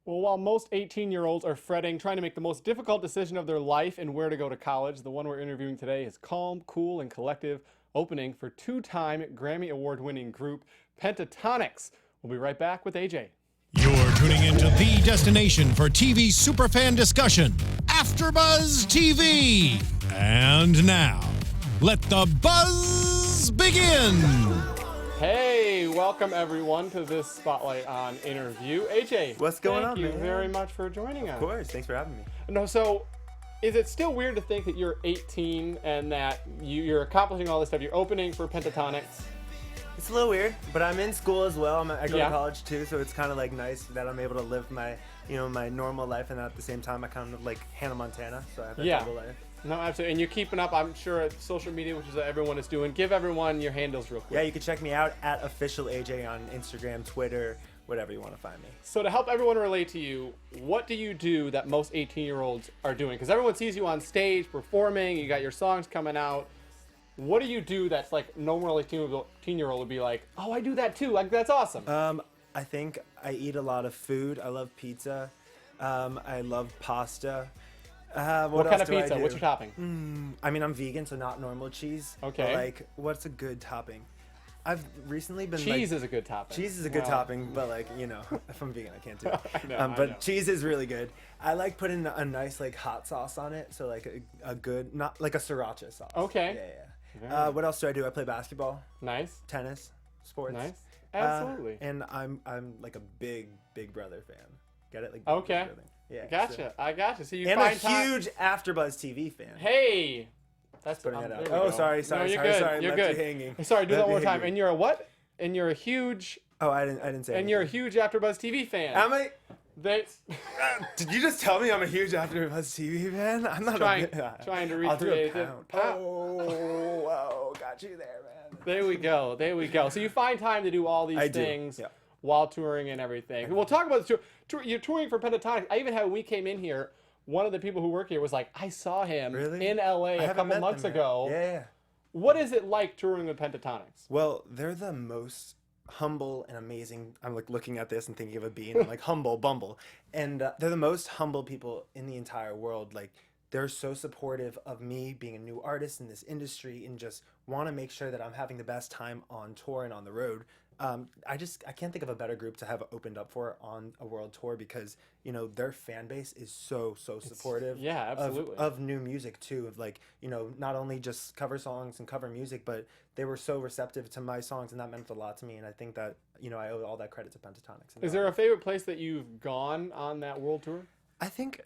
Well, while most 18-year-olds are fretting, trying to make the most difficult decision of their life and where to go to college, the one we're interviewing today is calm, cool, and collective, opening for two-time Grammy Award-winning group Pentatonix. We'll be right back with AJ. You're tuning into the destination for TV superfan discussion, AFTERBUZZ TV. And now, let the buzz begin. Hey, welcome everyone to this Spotlight on interview. AJ, what's going on, Thank you man? very much for joining us. Of course, thanks for having me. No, so is it still weird to think that you're 18 and that you're accomplishing all this stuff? You're opening for Pentatonix. It's a little weird, but I'm in school as well. I go Yeah. to college too, so it's kind of like nice that I'm able to live my, my normal life, and at the same time I kind of like Hannah Montana, so I have that double life. No, absolutely. And you're keeping up, I'm sure, at social media, which is what everyone is doing. Give everyone your handles real quick. Yeah, you can check me out at @officialAJ on Instagram, Twitter, whatever you want to find me. So to help everyone relate to you, what do you do that most 18-year-olds are doing? Because everyone sees you on stage performing, you got your songs coming out. What do you do that's like normal 18-year-old would be like, oh, I do that too. Like, that's awesome. I think I eat a lot of food. I love pizza. I love pasta. What kind of pizza? What's your topping? I mean, I'm vegan, so not normal cheese. Okay. But like, what's a good topping? I've recently been Cheese is a good topping. Cheese is a good topping, but like, if I'm vegan, I can't do it. I know. But cheese is really good. I like putting a nice like hot sauce on it, so like a good, not like a sriracha sauce. Okay. Yeah. What else do? I play basketball, Nice. tennis, sports. Nice. Absolutely. And I'm like a big Big Brother fan. Get it? Like Big Okay. Brother. Yeah. Gotcha. I gotcha. So you And a find time. huge AfterBuzz TV fan. Hey. That's Putting it out. there we Oh, go. sorry. No, you're good. You're left good. you hanging. Sorry, do that Left one you more time. hanging. And you're a what? And you're a huge. Oh, I didn't say. And you're a huge AfterBuzz TV fan. Am I? Did you just tell me I'm a huge AfterBuzz TV fan? I'm not trying a to I'll do recreate a it. pound. Oh, got you there, man. There we go. There we go. So you find time to do all these I do, things yeah. while touring and everything. We'll talk about the tour. You're touring for Pentatonix. I even had when we came in here, one of the people who work here was like, I saw him Really? in LA a haven't couple met months them yet. ago. Yeah. What is it like touring with Pentatonix? Well, they're the most humble and amazing. I'm like looking at this and thinking of a bee, and I'm like humble, bumble, and they're the most humble people in the entire world. Like, they're so supportive of me being a new artist in this industry, and just want to make sure that I'm having the best time on tour and on the road. I can't think of a better group to have opened up for on a world tour, because their fan base is so supportive. Yeah, absolutely. Of new music too. Of like, not only just cover songs and cover music, but they were so receptive to my songs, and that meant a lot to me. And I think that I owe all that credit to Pentatonix. Is there a favorite place that you've gone on that world tour? I think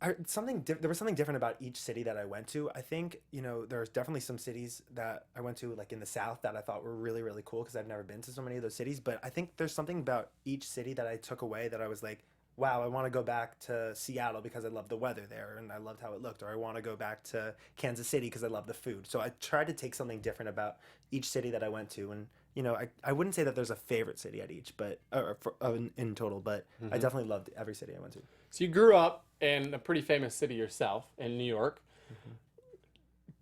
there was something different about each city that I went to. I think there's definitely some cities that I went to, like in the South, that I thought were really, really cool, because I've never been to so many of those cities. But I think there's something about each city that I took away that I was like, wow, I want to go back to Seattle because I love the weather there and I loved how it looked. Or I want to go back to Kansas City because I love the food. So I tried to take something different about each city that I went to. And I wouldn't say that there's a favorite city at each, but in total, but I definitely loved every city I went to. So you grew up in a pretty famous city yourself, in New York.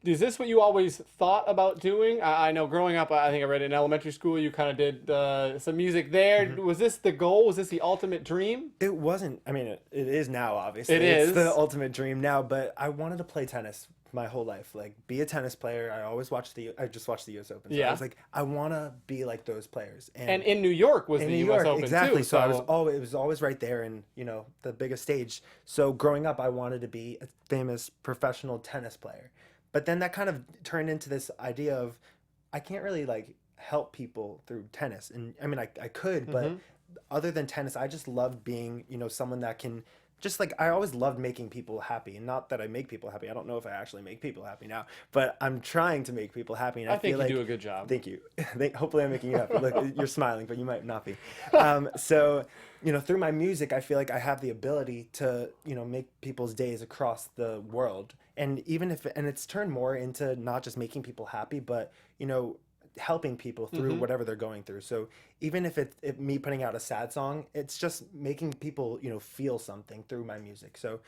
Is this what you always thought about doing? I know growing up, I think I read in elementary school, you kind of did some music there. Was this the goal? Was this the ultimate dream? It wasn't. I mean, it is now, obviously. It's It's the ultimate dream now, but I wanted to play tennis my whole life. Like, be a tennis player. I just watched the US Open. So Yeah. I was like, I want to be like those players. And in New York was the New US York, Open exactly. too. So it was always right there, and the biggest stage. So growing up, I wanted to be a famous professional tennis player. But then that kind of turned into this idea of, I can't really like help people through tennis. And I mean, I could, but other than tennis, I just loved being, someone that can just like, I always loved making people happy. And not that I make people happy. I don't know if I actually make people happy now, but I'm trying to make people happy. And I think feel like you do a good job. Thank you. Hopefully I'm making you happy. Look, you're smiling, but you might not be. So, through my music, I feel like I have the ability to, make people's days across the world. And even if, and it's turned more into not just making people happy, but, helping people through whatever they're going through. So even if me putting out a sad song, it's just making people, you know, feel something through my music. So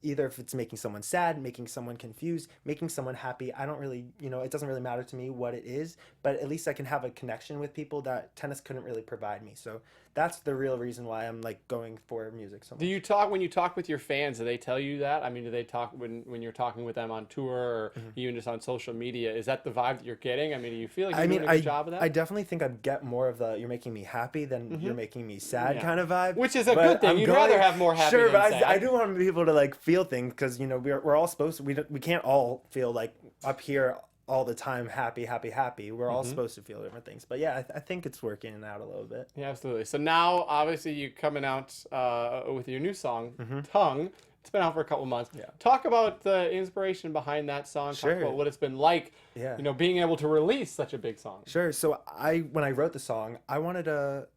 either if it's making someone sad, making someone confused, making someone happy, I don't really, you know, it doesn't really matter to me what it is, but at least I can have a connection with people that tennis couldn't really provide me. So that's the real reason why I'm like going for music so much. Do you talk when you talk with your fans? Do they tell you that? I mean, do they talk when you're talking with them on tour or even just on social media? Is that the vibe that you're getting? I mean, do you feel like you're doing a good job of that? I definitely think I get more of the "you're making me happy" than "you're making me sad" kind of vibe, which is a good thing. You'd rather have more happy than sad. I do want people to like feel things, because you know we're all supposed to. We can't all feel like up here all the time happy. We're all supposed to feel different things. But yeah, I think it's working out a little bit. Yeah, absolutely. So now, obviously, you're coming out with your new song, Tongue. It's been out for a couple months. Yeah. Talk about the inspiration behind that song. Sure. Talk about what it's been like, you know, being able to release such a big song. Sure. So when I wrote the song, I wanted to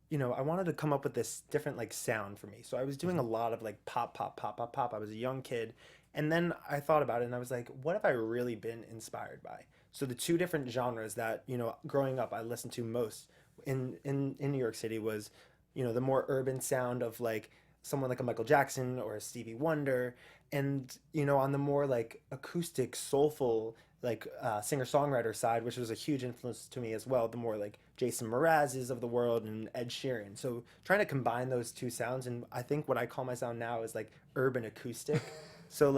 come up with this different like sound for me. So I was doing a lot of like pop. I was a young kid. And then I thought about it and I was like, what have I really been inspired by? So the two different genres that, you know, growing up I listened to most in New York City was, you know, the more urban sound of like someone like a Michael Jackson or a Stevie Wonder, and you know, on the more like acoustic, soulful, like singer-songwriter side, which was a huge influence to me as well, the more like Jason Mraz's of the world and Ed Sheeran. So trying to combine those two sounds, and I think what I call my sound now is like urban acoustic. So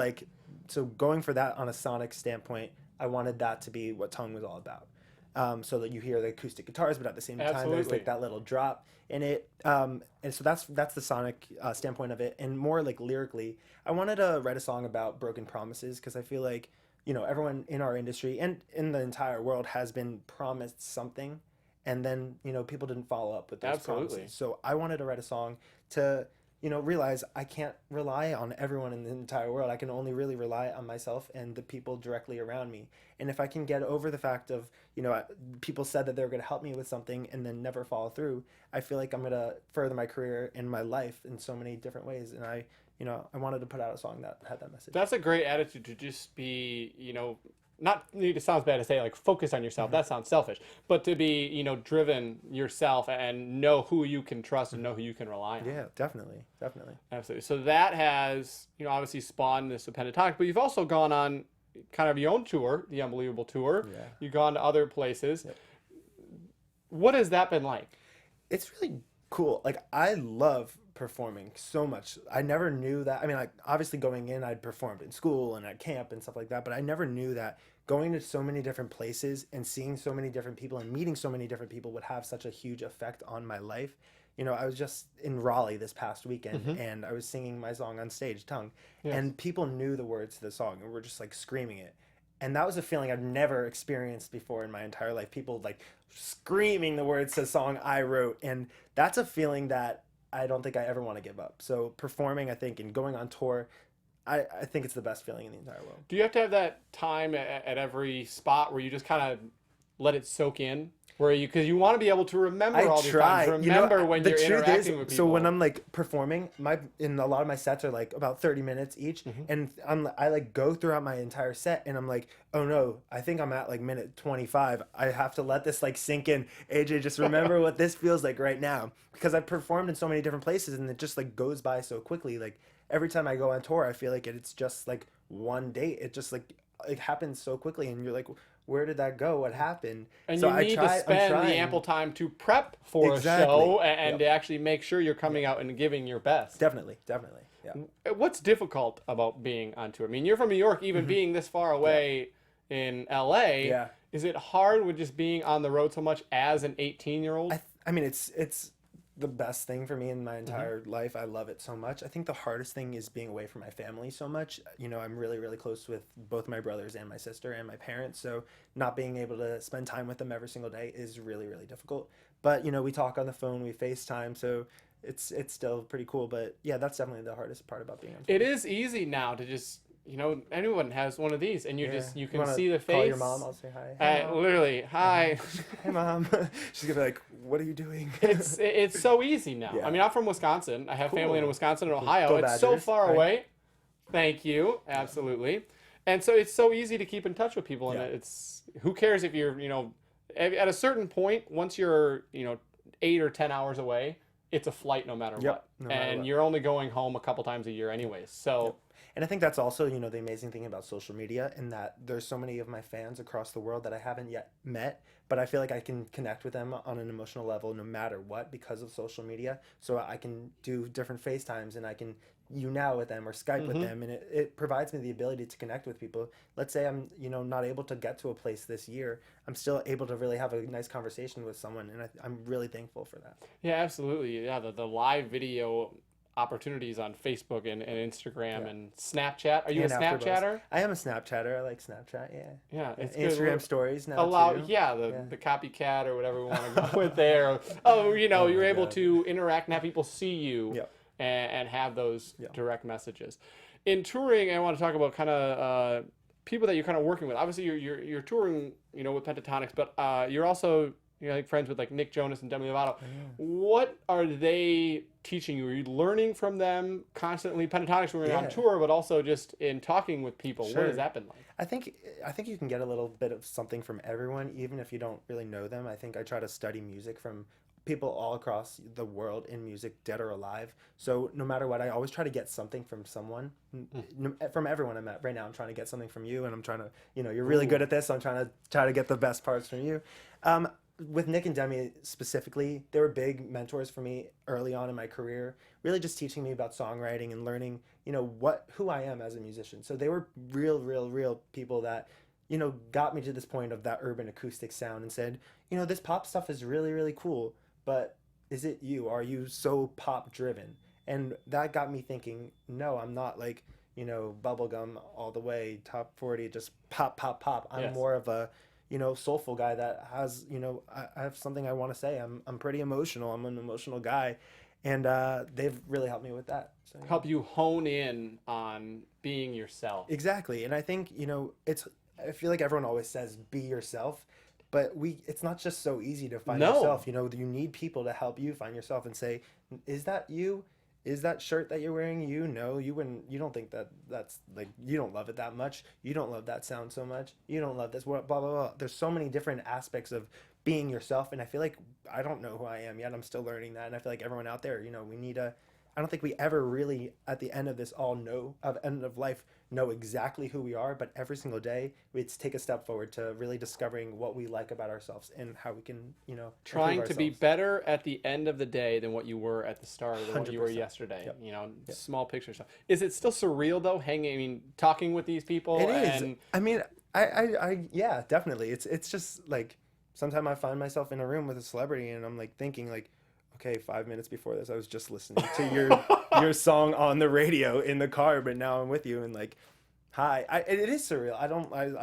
going for that on a sonic standpoint, I wanted that to be what Tongue was all about. So that you hear the acoustic guitars, but at the same time there's like that little drop in it. And so that's the sonic standpoint of it. And more like lyrically, I wanted to write a song about broken promises, because I feel like, you know, everyone in our industry and in the entire world has been promised something, and then, you know, people didn't follow up with those promises. So I wanted to write a song to, you know, realize I can't rely on everyone in the entire world. I can only really rely on myself and the people directly around me. And if I can get over the fact of, you know, people said that they were going to help me with something and then never follow through, I feel like I'm going to further my career and my life in so many different ways. And I wanted to put out a song that had that message. That's a great attitude, to just be, you know, not, it sounds bad to say like focus on yourself. That sounds selfish, but to be, you know, driven yourself and know who you can trust and know who you can rely on. Yeah, definitely. Absolutely. So that has, you know, obviously spawned this Pentatonic, but you've also gone on kind of your own tour, the Unbelievable Tour. Yeah. You've gone to other places. Yep. What has that been like? It's really cool. Like, I love performing so much. I never knew that. I mean, like, obviously going in, I'd performed in school and at camp and stuff like that, but I never knew that going to so many different places and seeing so many different people and meeting so many different people would have such a huge effect on my life. You know, I was just in Raleigh this past weekend and I was singing my song on stage, Tongue, and people knew the words to the song and were just like screaming it. And that was a feeling I've never experienced before in my entire life. People like screaming the words to the song I wrote. And that's a feeling that I don't think I ever want to give up. So performing, I think, and going on tour, I think it's the best feeling in the entire world. Do you have to have that time at every spot where you just kind of let it soak in? Where you, because you want to be able to remember all these times, remember when you're interacting with people. So when I'm like performing, in a lot of my sets are like about 30 minutes each, and I like go throughout my entire set, and I'm like, oh no, I think I'm at like minute 25. I have to let this like sink in. AJ, just remember what this feels like right now, because I've performed in so many different places, and it just like goes by so quickly. Like every time I go on tour, I feel like it's just like one date. It just like it happens so quickly, and you're like, where did that go? What happened? And so you need to spend the ample time to prep for a show and to actually make sure you're coming out and giving your best. Definitely. Yeah. What's difficult about being on tour? I mean, you're from New York, even being this far away in LA. Yeah. Is it hard with just being on the road so much as an 18-year-old? I mean, it's the best thing for me in my entire life. I love it so much. I think the hardest thing is being away from my family so much. You know, I'm really, really close with both my brothers and my sister and my parents. So not being able to spend time with them every single day is really, really difficult. But, you know, we talk on the phone, we FaceTime. So it's still pretty cool. But yeah, that's definitely the hardest part about being on tour. It is easy now to just, you know, anyone has one of these, and you can see the face. Call your mom, I'll say hi. Hey, Mom. Literally, hi. Hey, Mom. She's gonna be like, "What are you doing?" It's so easy now. Yeah. I mean, I'm from Wisconsin. I have family in Wisconsin and Ohio. It's so far away. Thank you. Absolutely. And so it's so easy to keep in touch with people, and it's who cares if you're, you know, at a certain point, once you're, 8 or 10 hours away, it's a flight no matter what. no matter And what. you're only going home a couple times a year anyways. So And I think that's also, the amazing thing about social media, in that there's so many of my fans across the world that I haven't yet met, but I feel like I can connect with them on an emotional level no matter what because of social media. So I can do different FaceTimes, and I can now with them or Skype with them, and it provides me the ability to connect with people. Let's say I'm, not able to get to a place this year, I'm still able to really have a nice conversation with someone, and I'm really thankful for that. yeah, absolutely. Yeah, the live video opportunities on Facebook and Instagram and Snapchat. Are you And a AFTERBUZZ. Snapchatter? I am a Snapchatter. I like Snapchat. Yeah. Yeah, it's Instagram good. stories now too. The copycat or whatever we want to go with there. Oh, you're able to interact and have people see you Yep. and have those direct messages. In touring, I want to talk about kind of people that you're kind of working with. Obviously, you're touring, with Pentatonics, but you're also like friends with like Nick Jonas and Demi Lovato. What are they teaching you? Are you learning from them constantly? Pentatonics, when you're on tour, but also just in talking with people. What has that been like? I think you can get a little bit of something from everyone, even if you don't really know them. I think I try to study music from people all across the world in music, dead or alive. So no matter what, I always try to get something from someone, from everyone I met. Right now, I'm trying to get something from you, and I'm trying to, you're really good at this, so I'm trying to get the best parts from you. With Nick and Demi specifically, they were big mentors for me early on in my career, really just teaching me about songwriting and learning, who I am as a musician. So they were real people that, got me to this point of that urban acoustic sound and said, this pop stuff is really cool, but is it you? Are you so pop driven? And that got me thinking, no, I'm not like, bubblegum all the way, top 40, just pop. I'm more of a, soulful guy that has, I have something I want to say. I'm pretty emotional. I'm an emotional guy. And they've really helped me with that. So, Help you hone in on being yourself. Exactly. And I think, I feel like everyone always says, be yourself. But it's not just so easy to find yourself. You need people to help you find yourself and say, is that you? Is that shirt that you're wearing you? No, you wouldn't. You don't think that's like, you don't love it that much. You don't love that sound so much. You don't love this. Blah blah blah. There's so many different aspects of being yourself, and I feel like I don't know who I am yet. I'm still learning that, and I feel like everyone out there, we need a. I don't think we ever really, at the end of this, end of life, know exactly who we are. But every single day, we take a step forward to really discovering what we like about ourselves and how we can, trying to be better at the end of the day than what you were at the start or what you were 100%. yesterday. Small picture stuff. Is it still surreal though? Talking with these people. It is. I mean, I yeah, definitely. It's just like sometimes I find myself in a room with a celebrity and I'm like thinking like, okay, 5 minutes before this, I was just listening to your song on the radio in the car, but now I'm with you and like, hi. It is surreal. I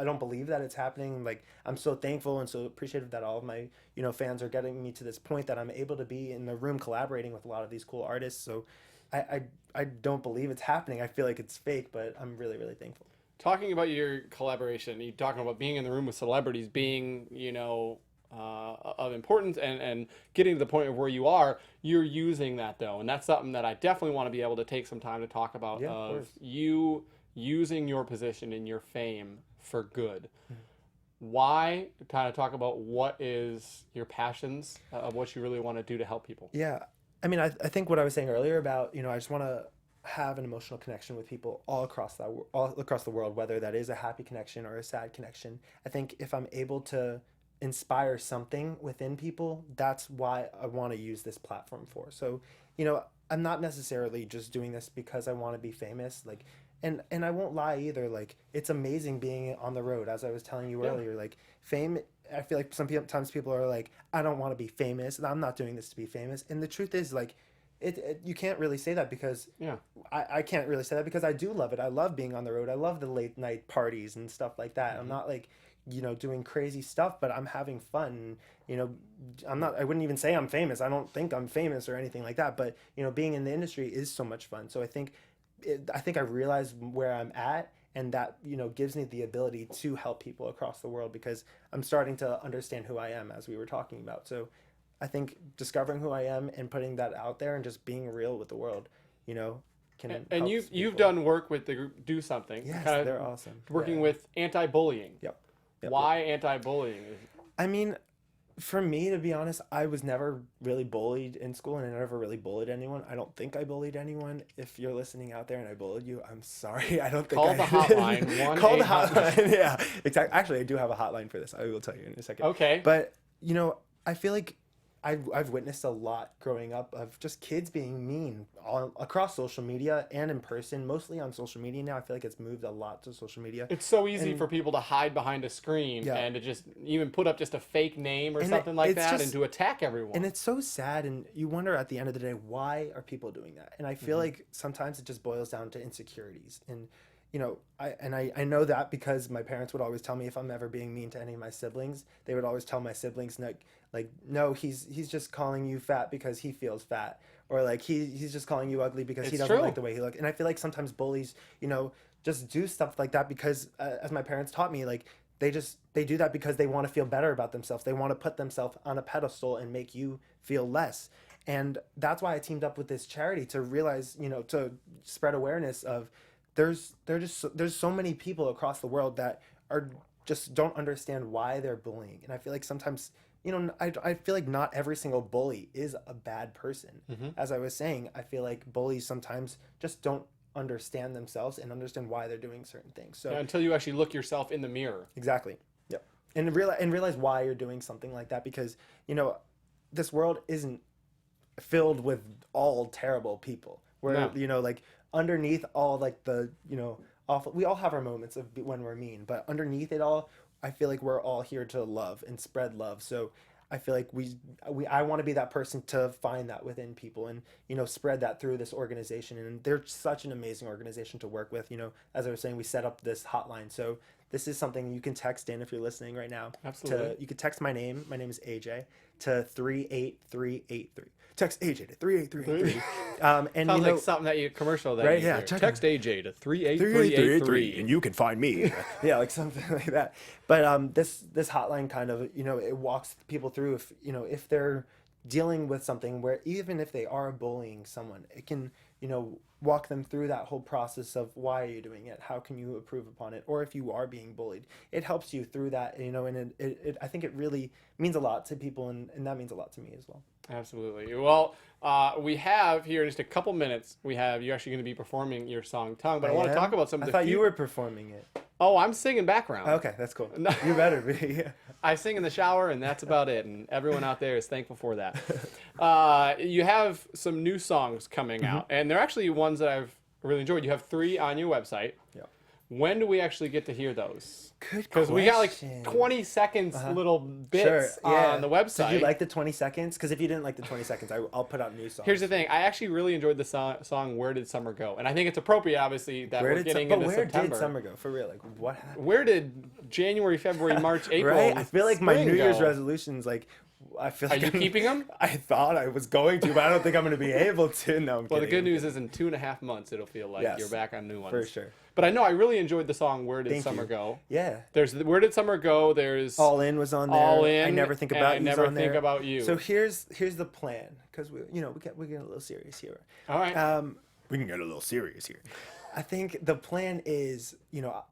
don't believe that it's happening. Like, I'm so thankful and so appreciative that all of my fans are getting me to this point that I'm able to be in the room collaborating with a lot of these cool artists. So, I don't believe it's happening. I feel like it's fake, but I'm really thankful. Talking about your collaboration, you talking about being in the room with celebrities, being of importance and getting to the point of where you're using that though, and that's something that I definitely want to be able to take some time to talk about. Yeah, of course. You using your position and your fame for good. Why? Kind of talk about what is your passions of what you really want to do to help people. Yeah, I mean, I think what I was saying earlier about I just want to have an emotional connection with people all across the world, whether that is a happy connection or a sad connection. I think if I'm able to inspire something within people, that's why I want to use this platform for. So, I'm not necessarily just doing this because I want to be famous. Like, and I won't lie either. Like, it's amazing being on the road, as I was telling you earlier. Like, fame. I feel like sometimes people are like, I don't want to be famous. I'm not doing this to be famous. And the truth is, like, you can't really say that because I can't really say that because I do love it. I love being on the road. I love the late night parties and stuff like that. I'm not like, doing crazy stuff, but I'm having fun. I wouldn't even say I'm famous. I don't think I'm famous or anything like that, but being in the industry is so much fun. So I think I realize where I'm at, and that gives me the ability to help people across the world because I'm starting to understand who I am, as we were talking about. So I think discovering who I am and putting that out there and just being real with the world, can and help you've people. done work with the group Do Something. Yes, kind of they're awesome. Working with anti-bullying. Yep. Why anti-bullying? I mean, For me, to be honest, I was never really bullied in school, and I never really bullied anyone. I don't think I bullied anyone. If you're listening out there and I bullied you, I'm sorry. I don't think Call I the hotline. Call the 1-800. hotline. Yeah, exactly. Actually, I do have a hotline for this. I will tell you in a second. Okay. But I feel like I've witnessed a lot growing up of just kids being mean across social media and in person, mostly on social media now. I feel like it's moved a lot to social media. It's so easy for people to hide behind a screen and to just even put up just a fake name or something like that and to attack everyone. And it's so sad, and you wonder at the end of the day, why are people doing that? And I feel like sometimes it just boils down to insecurities. And I know that because my parents would always tell me if I'm ever being mean to any of my siblings, they would always tell my siblings like no, he's just calling you fat because he feels fat, or like he's just calling you ugly because he doesn't like the way he looks. And I feel like sometimes bullies, just do stuff like that because as my parents taught me, like they do that because they want to feel better about themselves. They want to put themselves on a pedestal and make you feel less. And that's why I teamed up with this charity to realize, to spread awareness of there's so many people across the world that are just don't understand why they're bullying. And I feel like sometimes, I feel like not every single bully is a bad person. As I was saying, I feel like bullies sometimes just don't understand themselves and understand why they're doing certain things. So until you actually look yourself in the mirror. Exactly. Yep. And realize why you're doing something like that, because this world isn't filled with all terrible people. Where like underneath all like the awful, we all have our moments of when we're mean, but underneath it all, I feel like we're all here to love and spread love. So I feel like I want to be that person to find that within people and spread that through this organization. And they're such an amazing organization to work with. As I was saying, we set up this hotline, so this is something you can text in if you're listening right now. Absolutely. You could text my name is AJ, to 38383. Text AJ to 38383. And sounds like something that commercial that right? You Yeah. hear. Text AJ to 38383 and you can find me. Yeah, like something like that. But this hotline kind of it walks people through if they're dealing with something where even if they are bullying someone, it can walk them through that whole process of why are you doing it, how can you improve upon it, or if you are being bullied, it helps you through that. And I think it really means a lot to people, and that means a lot to me as well. Absolutely. Well, we have here in just a couple minutes, you're actually going to be performing your song Tongue, but I want to talk about some of the I thought you were performing it. Oh, I'm singing background. Okay, that's cool. You better be. I sing in the shower, and that's about it. And everyone out there is thankful for that. You have some new songs coming out, and they're actually ones that I've really enjoyed. You have 3 on your website. Yeah. When do we actually get to hear those? Good Because we got like question. 20 seconds little bits on the website. Did you like the 20 seconds? Because if you didn't like the 20 seconds, I'll put out new songs. Here's the thing. I actually really enjoyed the song Where Did Summer Go? And I think it's appropriate, obviously, that we're getting into September. Where did summer go? For real, like what happened? Where did January, February, March, April, Right? I feel like my spring New Year's go? resolutions, like I feel like Are you keeping them? I thought I was going to, but I don't think I'm going to be able to. No, I'm Well, the kidding. good news is in 2.5 months, it'll feel like Yes. you're back on new ones. For sure. But I know I really enjoyed the song Where Did Thank Summer you. Go? Yeah. There's Where Did Summer Go? There's All In was on there. All In, I Never Think and About I You's Never on Think there. About You. So here's the plan, because we're getting a little serious here. All right. We can get a little serious here. I think the plan is,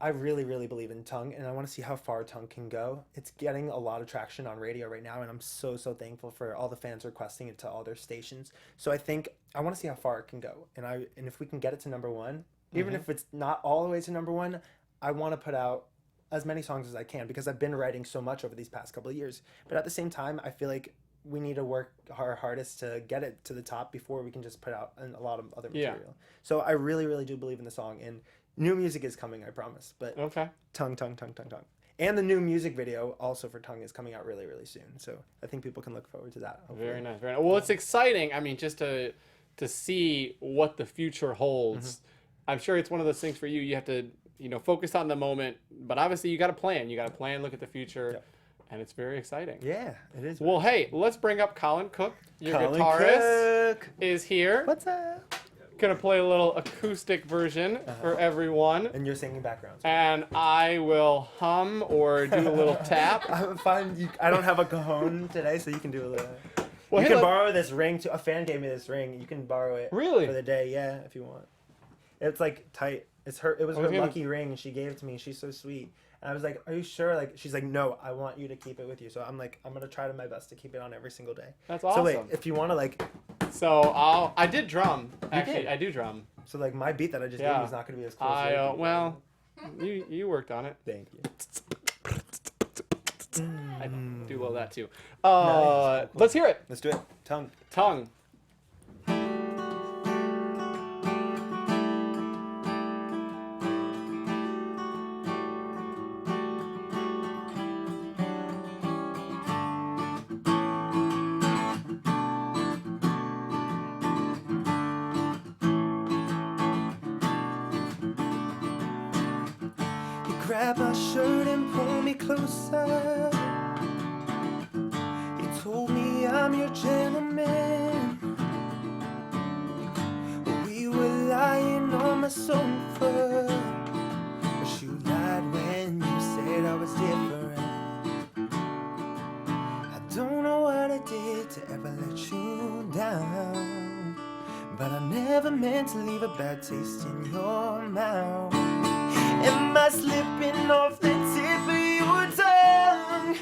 I really, really believe in Tongue, and I want to see how far Tongue can go. It's getting a lot of traction on radio right now, and I'm so, so thankful for all the fans requesting it to all their stations. So I think I want to see how far it can go, and if we can get it to number 1, even if it's not all the way to number 1, I want to put out as many songs as I can, because I've been writing so much over these past couple of years. But at the same time, I feel like we need to work our hardest to get it to the top before we can just put out a lot of other material. So I really, really do believe in the song, and new music is coming, I promise. But Okay. Tongue. And the new music video also for Tongue is coming out really, really soon. So I think people can look forward to that. Hopefully. Very nice. Very nice. Well, it's exciting. I mean, just to see what the future holds. I'm sure it's one of those things for you. You have to, focus on the moment, but obviously you got to plan. You got to plan, look at the future. Yep. And it's very exciting. Yeah, it is. Well, hey, let's bring up Colin Cook. Your Colin guitarist Cook. is here. What's up? Gonna play a little acoustic version for everyone. And you're singing backgrounds. And I will hum or do a little tap. I'm fine. I don't have a cajon today, so you can do a little. Well, you hey, can borrow this ring too. A fan gave me this ring. You can borrow it. Really? For the day, yeah, if you want. It's like tight. It was her Okay. lucky ring, and she gave it to me. She's so sweet. And I was like, are you sure? Like, she's like, no, I want you to keep it with you. So I'm like, I'm gonna try my best to keep it on every single day. That's So wait, awesome. if you wanna like, So I did drum. Actually, did? I do drum. so like my beat that I just gave Yeah. you is not gonna be as cool. Well, you worked on it. Thank you. I do love that too. Nice. Cool. Let's hear it. Let's do it. Tongue. Tongue. Grab my shirt and pull me closer. You told me I'm your gentleman. We were lying on my sofa, but you lied when you said I was different. I don't know what I did to ever let you down, but I never meant to leave a bad taste in your mouth. Am I slipping off the tip of your tongue?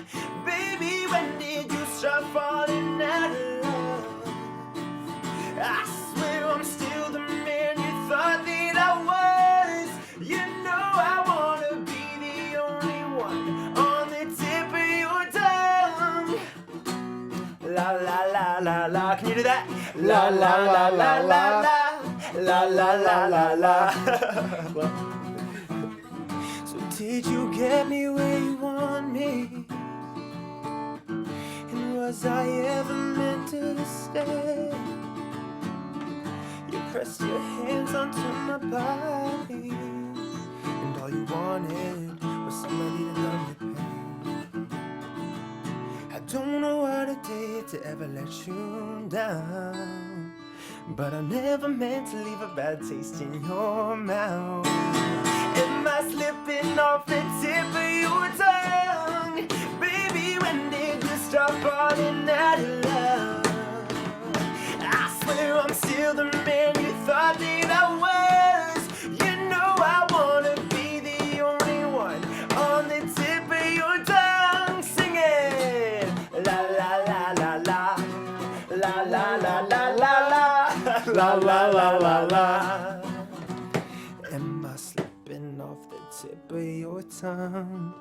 Baby, when did you start falling out of love? I swear I'm still the man you thought that I was. You know I wanna be the only one on the tip of your tongue. La la la la la. Can you do that? La la la la la la. La la la la la. Did you get me where you want me? And was I ever meant to stay? You pressed your hands onto my body, and all you wanted was somebody to numb your pain. I don't know what I did to ever let you down, but I never meant to leave a bad taste in your mouth. Am I slipping off the tip of your tongue? Baby, when did you start falling out of love? I swear I'm still the man you thought that I was. You know I wanna be the only one on the tip of your tongue. Sing it! La la la la la. La la la la la la. La la la la la. Am I slipping off the tip of your tongue?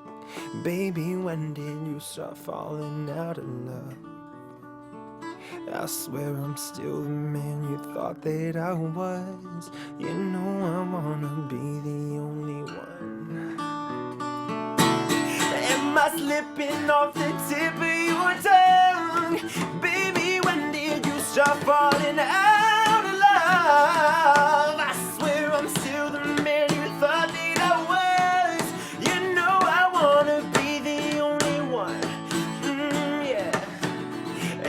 Baby, when did you start falling out of love? I swear I'm still the man you thought that I was. You know I wanna be the only one. Am I slipping off the tip of your tongue? Baby, when did you start falling out of love? I swear I'm still the man you thought that I was. You know I wanna be the only one. Yeah.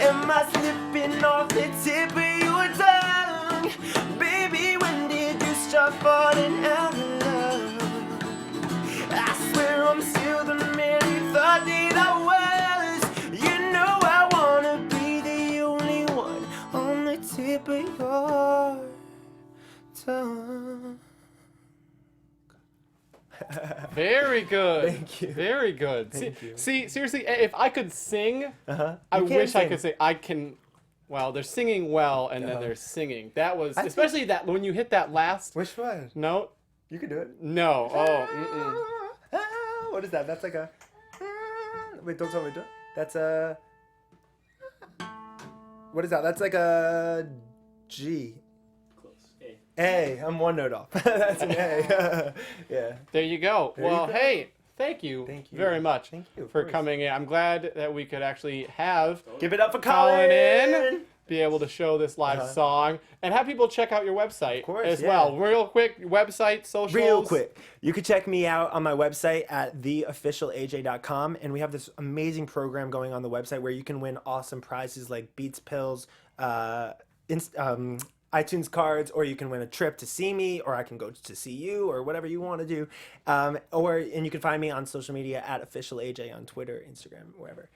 Am I slipping off the tip of your tongue? Baby, when did you start falling out of love? I swear I'm still the man you thought that I was. You know I wanna be the only one on the tip of your tongue. Very good. Thank you. Very good. Thank you. See, seriously, if I could sing, Uh-huh. I You can wish I sing. could sing. I can. Well, they're singing well, and then Uh-huh. they're singing. That was I think- especially that when you hit that last Which one? note. You can do it. No. Oh. Mm-mm. What is that? That's like a. Wait, don't tell me. That's a. What is that? That's like a G. Close. A. I'm one note off. That's an A. Yeah. There you go. There you Well, go. hey, thank you, Thank you. very much Thank you, of for course. coming in. I'm glad that we could actually have Give it up for Colin in, Colin. be able to show this live Uh-huh. song, and have people check out your website course, as yeah. well. Real quick, website, socials. Real quick, you can check me out on my website at theofficialaj.com, and we have this amazing program going on the website where you can win awesome prizes like Beats Pills, iTunes cards, or you can win a trip to see me, or I can go to see you, or whatever you want to do. And you can find me on social media at officialaj on Twitter, Instagram, wherever.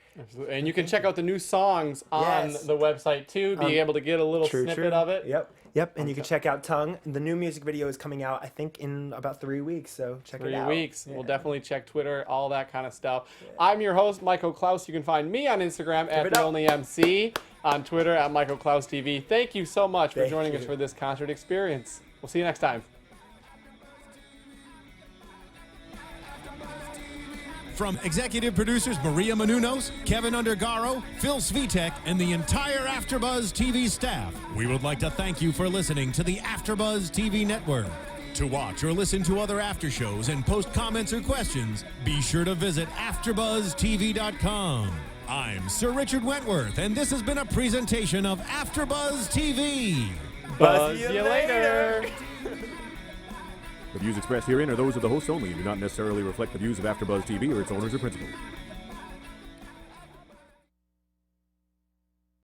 And you can check out the new songs on Yes. the website too, being able to get a little snippet of it. Yep. Yep, and you can check out Tongue. The new music video is coming out, I think, in about 3 weeks, so check it out. 3 weeks. Yeah. We'll definitely check Twitter, all that kind of stuff. Yeah. I'm your host, Michael Clouse. You can find me on Instagram at TheOnlyMC, on Twitter at Michael Clouse TV. Thank you so much for joining us for this concert experience. We'll see you next time. From executive producers Maria Menounos, Kevin Undergaro, Phil Svitek, and the entire AfterBuzz TV staff, we would like to thank you for listening to the AfterBuzz TV network. To watch or listen to other after shows and post comments or questions, be sure to visit AfterBuzzTV.com. I'm Sir Richard Wentworth, and this has been a presentation of AfterBuzz TV. Buzz you later. The views expressed herein are those of the hosts only and do not necessarily reflect the views of AfterBuzz TV or its owners or principals.